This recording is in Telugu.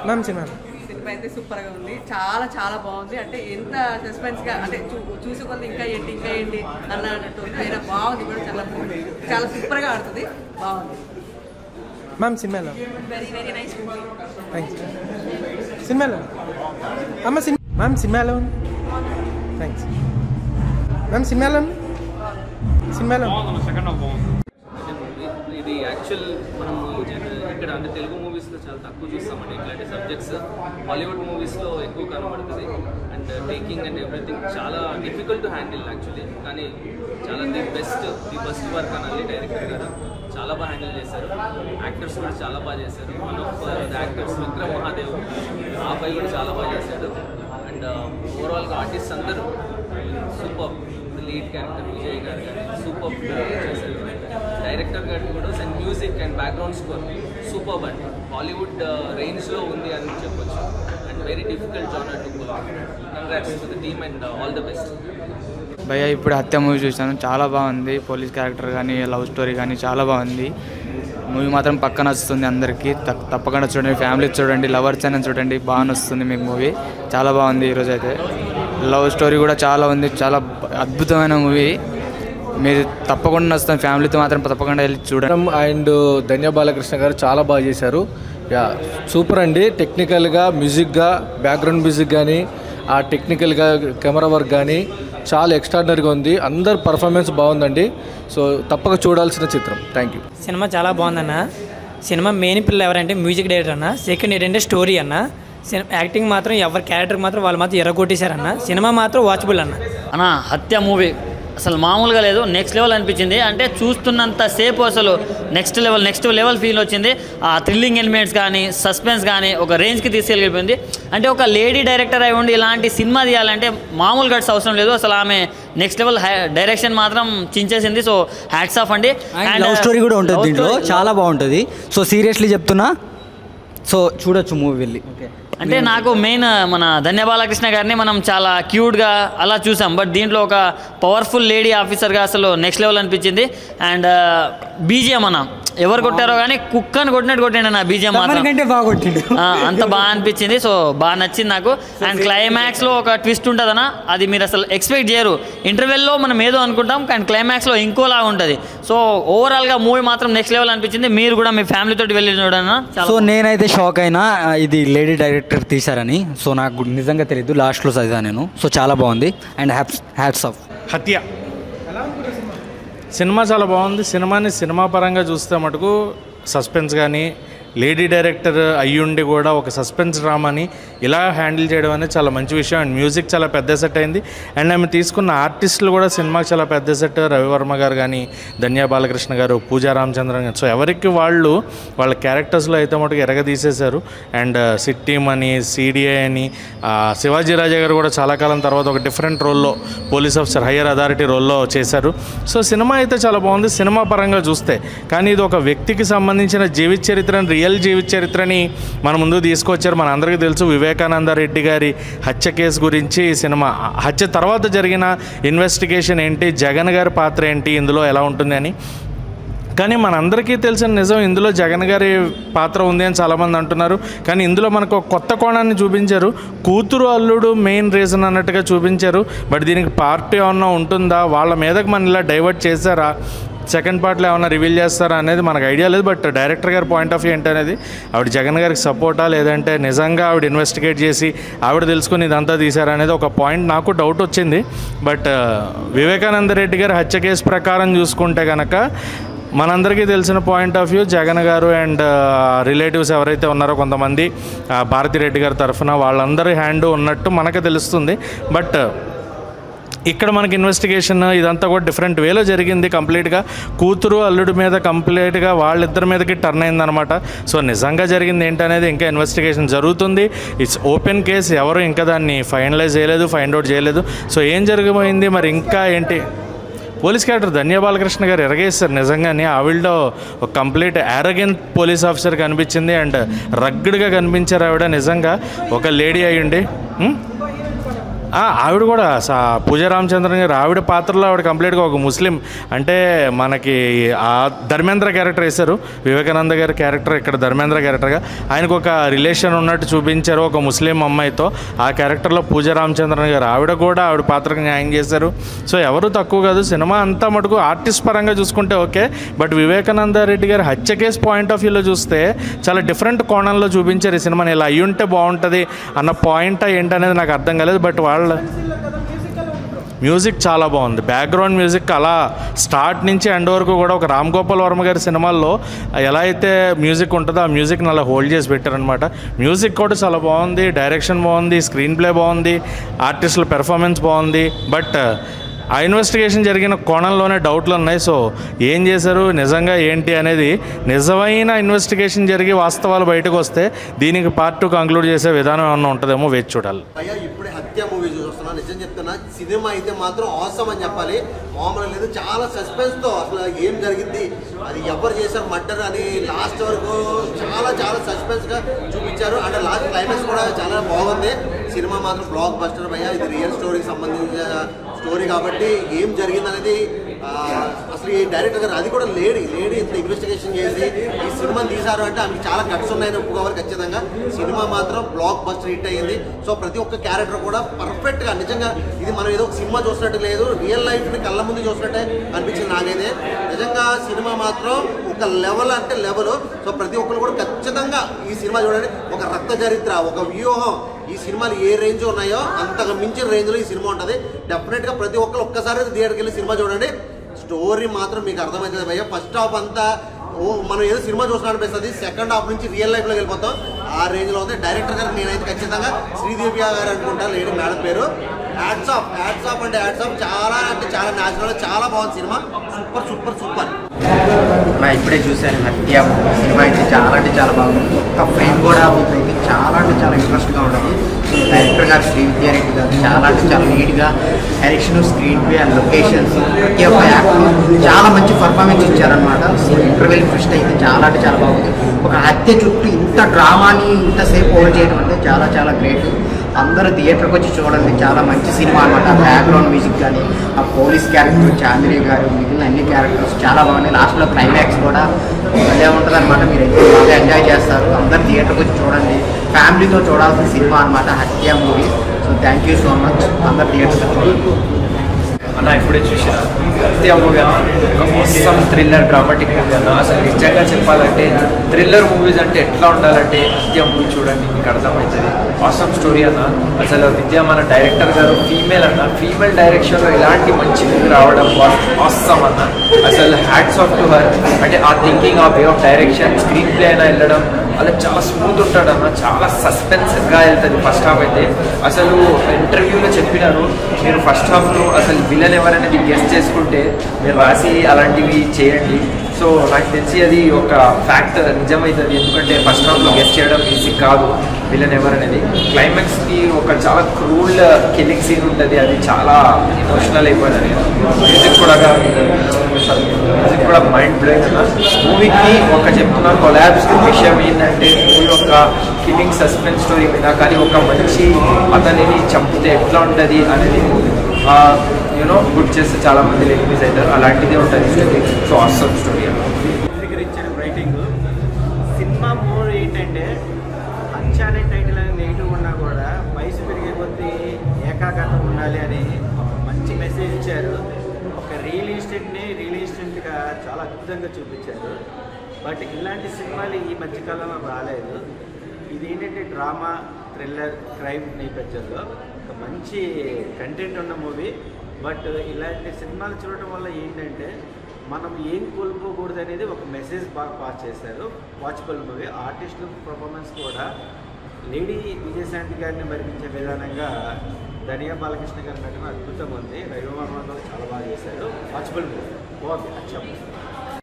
మ్యామ్ సినిమా అయితే సూపర్గా ఉంది. చాలా చాలా బాగుంది. అంటే ఎంత సస్పెన్స్గా అంటే చూసి కొద్ది ఇంకా ఏంటి అన్నట్టు అయినా బాగుంది కూడా. చాలా సూపర్గా ఆడుతుంది. బాగుంది మ్యామ్ సినిమాలో. Very very nice movie. Thanks. సినిమాలో అమ్మ మ్యామ్ సినిమాలో థ్యాంక్స్. మ్యామ్ సినిమాలో సెకండ్ హాఫ్ బాగుంది. ఇది యాక్చువల్ మనం ఇక్కడ అంటే తెలుగు మూవీస్లో చాలా తక్కువ చూస్తామండి ఇట్లాంటి సబ్జెక్ట్స్. హాలీవుడ్ మూవీస్లో ఎక్కువ కనబడుతుంది. అండ్ టేకింగ్ అండ్ ఎవ్రీథింగ్ చాలా డిఫికల్ట్ టు హ్యాండిల్ యాక్చువల్లీ. కానీ చాలా ది బెస్ట్ వర్క్ అనాలి. డైరెక్టర్ గారు చాలా బాగా హ్యాండిల్ చేశారు. యాక్టర్స్ కూడా చాలా బాగా చేశారు. One of the actors Vikram Mahadev, ఆ అబ్బాయి కూడా చాలా బాగా చేశాడు. అండ్ ఓవరాల్గా ఆర్టిస్ట్ అందరూ సూపర్. లీడ్ క్యారెక్టర్ విజయ్ గారు కానీ సూపర్ చేశారు. డైరెక్టర్ గారు కూడా and music and background score super అండి. హాలీవుడ్ రేంజ్లో ఉంది అని చెప్పొచ్చు. And very difficult genre to pull off. Congrats to the team and all the best. భయ్యా ఇప్పుడు హత్య మూవీ చూసాను, చాలా బాగుంది. పోలీస్ క్యారెక్టర్ కానీ లవ్ స్టోరీ కానీ చాలా బాగుంది. మూవీ మాత్రం పక్కన వస్తుంది అందరికీ. తప్పకుండా చూడండి, ఫ్యామిలీ చూడండి, లవర్స్ అయినా చూడండి, బాగా వస్తుంది మీకు మూవీ. చాలా బాగుంది. ఈరోజు అయితే లవ్ స్టోరీ కూడా చాలా ఉంది. చాలా అద్భుతమైన మూవీ. మీరు తప్పకుండా వస్తాం, ఫ్యామిలీతో మాత్రం తప్పకుండా వెళ్ళి చూడండి. అండ్ ధన్య బాలకృష్ణ గారు చాలా బాగా చేశారు. యా సూపర్ అండి. టెక్నికల్గా, మ్యూజిక్గా, బ్యాక్గ్రౌండ్ మ్యూజిక్ కానీ, ఆ టెక్నికల్గా కెమెరా వర్క్ కానీ చాలా ఎక్స్ట్రాడినరీగా ఉంది. అందరు పర్ఫార్మెన్స్ బాగుందండి. సో తప్పక చూడాల్సిన చిత్రం. Thank you. సినిమా చాలా బాగుందన్న. సినిమా మెయిన్ పిల్లలు ఎవరంటే మ్యూజిక్ డైరెక్టర్ అన్న, సెకండ్ ఏంటంటే స్టోరీ అన్న, యాక్టింగ్ మాత్రం ఎవరి క్యారెక్టర్ మాత్రం వాళ్ళు మాత్రం ఎర్రగొట్టేశారన్న. సినిమా మాత్రం వాచబుల్ అన్న. హత్య మూవీ అసలు మామూలుగా లేదు, నెక్స్ట్ లెవెల్ అనిపించింది. అంటే చూస్తున్నంత సేపు అసలు నెక్స్ట్ లెవెల్ ఫీల్ వచ్చింది. ఆ థ్రిల్లింగ్ ఎలిమెంట్స్ కానీ, సస్పెన్స్ కానీ ఒక రేంజ్కి తీసుకెళ్ళిపోయింది. అంటే ఒక లేడీ డైరెక్టర్ అయి ఉండి ఇలాంటి సినిమా తీయాలంటే మామూలు గట్స్ అవసరం లేదు. అసలు ఆమె నెక్స్ట్ లెవెల్ డైరెక్షన్ మాత్రం చించేసింది. సో హ్యాట్స్ ఆఫ్ అండి. అండ్ లవ్ స్టోరీ కూడా ఉంటుంది దీంట్లో, చాలా బాగుంటుంది. సో సీరియస్లీ చెప్తున్నా, సో చూడొచ్చు మూవీ వెళ్ళి. అంటే నాకు మెయిన్ మన ధన్య బాలకృష్ణ గారిని మనం చాలా క్యూట్గా అలా చూసాం. బట్ దీంట్లో ఒక పవర్ఫుల్ లేడీ ఆఫీసర్గా అసలు నెక్స్ట్ లెవెల్ అనిపించింది. అండ్ బీజిఎం అన్న ఎవరు కొట్టారో కానీ కుక్కని కొట్టినట్టు కొట్టిండు నా బీజిఎం మాత్రం. అంత బాగా అనిపించింది. సో బాగా నచ్చింది నాకు. అండ్ క్లైమాక్స్లో ఒక ట్విస్ట్ ఉంటుందన్న, అది మీరు అసలు ఎక్స్పెక్ట్ చేయరు. ఇంటర్వెల్లో మనం ఏదో అనుకుంటాం కానీ క్లైమాక్స్లో ఇంకోలా ఉంటుంది. సో ఓవరాల్గా మూవీ మాత్రం నెక్స్ట్ లెవెల్ అనిపించింది. మీరు కూడా మీ ఫ్యామిలీతో వెళ్ళి చూడన్నా. సో నేనైతే షాక్ అయినా, ఇది లేడీ డైరెక్టర్ తీశారని. సో నాకు నిజంగా తెలియదు, లాస్ట్లో చదివా నేను. సో చాలా బాగుంది. And hats off. హత్య సినిమా చాలా బాగుంది. సినిమా పరంగా చూస్తే మటుకు సస్పెన్స్ కానీ, లేడీ డైరెక్టర్ అయ్యుండి కూడా ఒక సస్పెన్స్ డ్రామాని ఇలా హ్యాండిల్ చేయడం అనేది చాలా మంచి విషయం. అండ్ మ్యూజిక్ చాలా పెద్ద సెట్ అయింది. అండ్ ఆమె తీసుకున్న ఆర్టిస్టులు కూడా సినిమాకి చాలా పెద్ద సెట్. రవివర్మ గారు కానీ, ధన్య బాలకృష్ణ గారు, పూజా రామచంద్రన్ గారు. సో ఎవరికి వాళ్ళ క్యారెక్టర్స్లో అయితే మటుకు ఎరగదీసేశారు. అండ్ సిట్టీమ్ అని, సిడిఐ అని, శివాజీ రాజా గారు కూడా చాలా కాలం తర్వాత ఒక డిఫరెంట్ రోల్లో పోలీస్ ఆఫీసర్, హయ్యర్ అథారిటీ రోల్లో చేశారు. సో సినిమా అయితే చాలా బాగుంది సినిమా పరంగా చూస్తే. కానీ ఇది ఒక వ్యక్తికి సంబంధించిన జీవిత చరిత్రని, రియల్ జీవిత చరిత్రని మన ముందు తీసుకొచ్చారు. మన అందరికీ తెలుసు వివేకానంద రెడ్డి గారి హత్య కేసు గురించి సినిమా. హత్య తర్వాత జరిగిన ఇన్వెస్టిగేషన్ ఏంటి, జగన్ గారి పాత్ర ఏంటి, ఇందులో ఎలా ఉంటుంది అని. కానీ మనందరికీ తెలిసిన నిజం, ఇందులో జగన్ గారి పాత్ర ఉంది అని చాలామంది అంటున్నారు. కానీ ఇందులో మనకు ఒక కొత్త కోణాన్ని చూపించారు. కూతురు అల్లుడు మెయిన్ రీజన్ అన్నట్టుగా చూపించారు. బట్ దీనికి పార్టీ ఏమన్నా ఉంటుందా, వాళ్ళ మీదకి మనం ఇలా డైవర్ట్ చేశారా, సెకండ్ పార్ట్లో ఏమైనా రివీల్ చేస్తారా అనేది మనకు ఐడియా లేదు. బట్ డైరెక్టర్ గారి పాయింట్ ఆఫ్ వ్యూ ఏంటనేది, ఆవిడ జగన్ గారికి సపోర్టా లేదంటే నిజంగా ఆవిడ ఇన్వెస్టిగేట్ చేసి ఆవిడ తెలుసుకుని ఇదంతా తీశారా అనేది ఒక పాయింట్ నాకు డౌట్ వచ్చింది. బట్ వివేకానంద రెడ్డి గారి హత్య కేసు ప్రకారం చూసుకుంటే కనుక మనందరికీ తెలిసిన పాయింట్ ఆఫ్ వ్యూ, జగన్ గారు అండ్ రిలేటివ్స్ ఎవరైతే ఉన్నారో కొంతమంది భారతిరెడ్డి గారి తరఫున వాళ్ళందరి హ్యాండ్ ఉన్నట్టు మనకు తెలుస్తుంది. బట్ ఇక్కడ మనకి ఇన్వెస్టిగేషన్ ఇదంతా కూడా డిఫరెంట్ వేలో జరిగింది. కంప్లీట్గా కూతురు అల్లుడి మీద కంప్లీట్గా వాళ్ళిద్దరి మీదకి టర్న్ అయిందనమాట. సో నిజంగా జరిగింది ఏంటనేది ఇంకా ఇన్వెస్టిగేషన్ జరుగుతుంది. ఇట్స్ ఓపెన్ కేసు, ఎవరు ఇంకా దాన్ని ఫైనలైజ్ చేయలేదు, ఫైండ్ అవుట్ చేయలేదు. సో ఏం జరిగిపోయింది మరి ఇంకా ఏంటి. పోలీస్ క్యారెక్టర్ ధన్య బాలకృష్ణ గారు ఎరగేస్తారు నిజంగానే. ఆవిడలో ఒక కంప్లీట్ యారగెంట్ పోలీస్ ఆఫీసర్ కనిపించింది. అండ్ రగ్డ్గా కనిపించారు ఆవిడ. నిజంగా ఒక లేడీ అయ్యుండి ఆవిడ కూడా పూజా రామచంద్రన్ గారు ఆవిడ పాత్రలో ఆవిడ కంప్లీట్గా ఒక ముస్లిం అంటే మనకి ఆ ధర్మేంద్ర క్యారెక్టర్ వేశారు. వివేకానంద గారి క్యారెక్టర్ ఇక్కడ ధర్మేంద్ర క్యారెక్టర్గా ఆయనకు ఒక రిలేషన్ ఉన్నట్టు చూపించారు ఒక ముస్లిం అమ్మాయితో. ఆ క్యారెక్టర్లో పూజా రామచంద్రన్ గారు ఆవిడ కూడా ఆవిడ పాత్రకు న్యాయం చేశారు. సో ఎవరు తక్కువ కాదు. సినిమా అంతా మటుకు ఆర్టిస్ట్ పరంగా చూసుకుంటే ఓకే, బట్ వివేకానంద రెడ్డి గారి హత్య కేసు పాయింట్ ఆఫ్ వ్యూలో చూస్తే చాలా డిఫరెంట్ కోణంలో చూపించారు ఈ సినిమాని. ఇలా అయ్యి ఉంటే బాగుంటుంది అన్న పాయింట్ ఏంటనేది నాకు అర్థం కాలేదు. బట్ వాళ్ళ మ్యూజిక్ చాలా బాగుంది. బ్యాక్గ్రౌండ్ మ్యూజిక్ అలా స్టార్ట్ నుంచి ఎండ్ వరకు కూడా ఒక రామ్ గోపాల్ వర్మ గారి సినిమాల్లో ఎలా అయితే మ్యూజిక్ ఉంటుందో ఆ మ్యూజిక్ని అలా హోల్డ్ చేసి పెట్టారనమాట. మ్యూజిక్ కూడా చాలా బాగుంది, డైరెక్షన్ బాగుంది, స్క్రీన్ ప్లే బాగుంది, ఆర్టిస్టుల పెర్ఫార్మెన్స్ బాగుంది. బట్ ఆ ఇన్వెస్టిగేషన్ జరిగిన కోణంలోనే డౌట్లు ఉన్నాయి. సో ఏం చేశారు నిజంగా ఏంటి అనేది నిజమైన ఇన్వెస్టిగేషన్ జరిగి వాస్తవాలు బయటకు వస్తే దీనికి పార్ట్ 2 కంక్లూడ్ చేసే విధానం ఏమన్నా ఉంటుందేమో వేచి చూడాలి. ఇప్పుడే హత్య మూవీ చూస్తున్నా, నిజం చెప్తున్నా సినిమా అయితే మాత్రం అవసరం అని చెప్పాలి. మామూలు లేదు, చాలా సస్పెన్స్తో అసలు ఏం జరిగింది, అది ఎవరు చేశారు మర్డర్ అని లాస్ట్ వరకు చాలా చాలా సస్పెన్స్గా చూపించారు. అంటే లాస్ట్ క్లైమాక్స్ కూడా చాలా బాగుంది. సినిమా మాత్రం బ్లాక్ బస్టర్ భయ్యా. ఇది రియల్ స్టోరీకి సంబంధించిన స్టోరీ కాబట్టి ఏం జరిగింది అనేది అసలు ఈ డైరెక్టర్ గారు అది కూడా లేడీ ఇంత ఇన్వెస్టిగేషన్ చేసి ఈ సినిమాని తీశారు అంటే ఆమెకి చాలా గట్స్ ఉన్నాయని ఒప్పుకోవాలి ఖచ్చితంగా. సినిమా మాత్రం బ్లాక్ బస్టర్ హిట్ అయ్యింది. సో ప్రతి ఒక్క క్యారెక్టర్ కూడా పర్ఫెక్ట్గా నిజంగా ఇది మనం ఏదో ఒక సినిమా చూసినట్టు లేదు, రియల్ లైఫ్ని కళ్ళ ముందు చూసినట్టే అనిపించింది నాకైతే. నిజంగా సినిమా మాత్రం ఒక లెవెల్ అంటే లెవెల్. సో ప్రతి ఒక్కరు కూడా ఖచ్చితంగా ఈ సినిమా చూడండి. ఒక రక్త చరిత్ర, ఒక వ్యూహం, ఈ సినిమాలు ఏ రేంజ్ ఉన్నాయో అంతగా మించిన రేంజ్లో ఈ సినిమా ఉంటుంది. డెఫినెట్గా ప్రతి ఒక్కరు ఒక్కసారి థియేటర్కి వెళ్ళి సినిమా చూడండి. స్టోరీ మాత్రం మీకు అర్థమవుతుంది భయ్య. ఫస్ట్ హాఫ్ అంతా మనం ఏదో సినిమా చూసినా అనిపిస్తుంది, సెకండ్ హాఫ్ నుంచి రియల్ లైఫ్లోకి వెళ్ళిపోతాం. ఆ రేంజ్లో ఉంది. డైరెక్టర్ గారు నేనైతే ఖచ్చితంగా శ్రీదేవి గారు అనుకుంటా, లేడీ మేడం పేరు. హ్యాట్స్ ఆఫ్ అంటే హ్యాట్స్ ఆఫ్. చాలా అంటే చాలా న్యాచురల్, చాలా బాగుంది సినిమా. Super super super. ఇప్పుడే చూశాను హత్య సినిమా అయితే చాలా అంటే చాలా బాగుంది. ఒక్క ఫ్రేమ్ కూడా అవుతుంది, చాలా అంటే చాలా ఇంట్రెస్ట్గా ఉంటుంది. డైరెక్టర్ గారు శ్రీ విద్యారెడ్డి గారు చాలా అంటే చాలా నీట్గా direction, screen play and locations ప్రతి ఒక్క యాక్టర్ చాలా మంచి పర్ఫార్మెన్స్ ఇచ్చారనమాట. ఇంటర్వెల్ ఫస్ట్ అయితే చాలా అంటే చాలా బాగుంది. ఒక హత్య చుట్టూ ఇంత డ్రామాని ఇంతసేపు హోల్డ్ చేయడం అంటే చాలా చాలా గ్రేట్. అందరూ థియేటర్కి వచ్చి చూడండి, చాలా మంచి సినిమా అనమాట. బ్యాక్గ్రౌండ్ మ్యూజిక్ కానీ, ఆ పోలీస్ క్యారెక్టర్ చాంద్రీ గారు, మిగిలిన అన్ని క్యారెక్టర్స్ చాలా బాగున్నాయి. లాస్ట్లో క్లైమాక్స్ కూడా అదే ఉంటుంది అనమాట. మీరు అయితే బాగా ఎంజాయ్ చేస్తారు. అందరు థియేటర్కి వచ్చి చూడండి, ఫ్యామిలీతో చూడాల్సిన సినిమా అనమాట హత్య movie. So thank you so much. అందరు థియేటర్కి చూడండి. అన్న ఇప్పుడే చూసిన హత్య మూవీ ఒక మొత్తం థ్రిల్లర్ డ్రామాటిక్ మూవీ అన్న. అసలు నిజంగా చెప్పాలంటే థ్రిల్లర్ మూవీస్ అంటే ఎట్లా ఉండాలంటే హత్య మూవీ చూడండి, మీకు అర్థమవుతుంది. ఆసమ్ స్టోరీ అన్న. అసలు విద్య మన డైరెక్టర్ గారు ఫీమేల్ అన్న, ఫీమేల్ డైరెక్షన్లో ఇలాంటి మంచి మూవీ రావడం ఆసమ్ అన్న. అసలు హ్యాట్స్ ఆఫ్ టు హర్. అంటే ఆ థింకింగ్, ఆ way of direction, screen play అయినా వెళ్ళడం అలా చాలా స్మూత్ ఉంటాడన్న. చాలా సస్పెన్స్గా వెళ్తుంది ఫస్ట్ హాఫ్ అయితే. అసలు ఇంటర్వ్యూలో చెప్పినారు, మీరు ఫస్ట్ హాఫ్లో అసలు విలన్ ఎవరనేది గెస్ట్ చేసుకుంటే మీరు రాసి అలాంటివి చేయండి. సో నాకు తెలిసి అది ఒక ఫ్యాక్ట్ నిజమవుతుంది. ఎందుకంటే ఫస్ట్ హాఫ్లో గెస్ట్ చేయడం ఈజీ కాదు విలన్ ఎవరనేది. క్లైమాక్స్కి ఒక చాలా క్రూల్ కిల్లింగ్ సీన్ ఉంటుంది, అది చాలా ఎమోషనల్ అయిపోయింది. మ్యూజిక్ కూడా మైండ్ బ్లోయింగ్ అన్న. మూవీకి ఒక చెప్తున్న కొలాబ్స్ విషయం ఏంటంటే మూవీ ఒక కిల్లింగ్ సస్పెన్స్ స్టోరీ మీద, కానీ ఒక మంచి అతనిని చంపితే ఎట్లా ఉంటుంది అనేది యూనో గుడ్ చేస్తే చాలా మంది ఎనిమీస్ అవుతారు. అలాంటిదే ఉంటుంది స్టోరీ. సో ఆసమ్ స్టోరీ అన్న. ఇచ్చిన రైటింగ్ సినిమా మూడు ఏంటంటే హత్య అనే టైటిల్ అనేది నెగిటివ్ ఉన్నా కూడా వయసు పెరిగే కొద్దీ ఏకాగ్రత ఉండాలి అని మంచి మెసేజ్ ఇచ్చారు. ఒక రియల్ ఎస్టేట్గా చాలా అద్భుతంగా చూపించారు. బట్ ఇలాంటి సినిమాలు ఈ మధ్యకాలంలో రాలేదు. ఇది ఏంటంటే డ్రామా, థ్రిల్లర్, క్రైమ్ నేపథ్యంలో ఒక మంచి కంటెంట్ ఉన్న మూవీ. బట్ ఇలాంటి సినిమాలు చూడటం వల్ల ఏంటంటే మనం ఏం కోల్పోకూడదు అనేది ఒక మెసేజ్ బాగా పాస్ చేశారు. Watchable movie. ఆర్టిస్టుల పర్ఫార్మెన్స్ కూడా లేడీ విజయశాంతి గారిని మరిపించే విధానంగా ధనియా బాలకృష్ణ గారి నటన అద్భుతంగా ఉంది. రవివర్మ చాలా బాగా చేశారు. వాచబుల్ మూవీ బాగుంది. అచ్చా.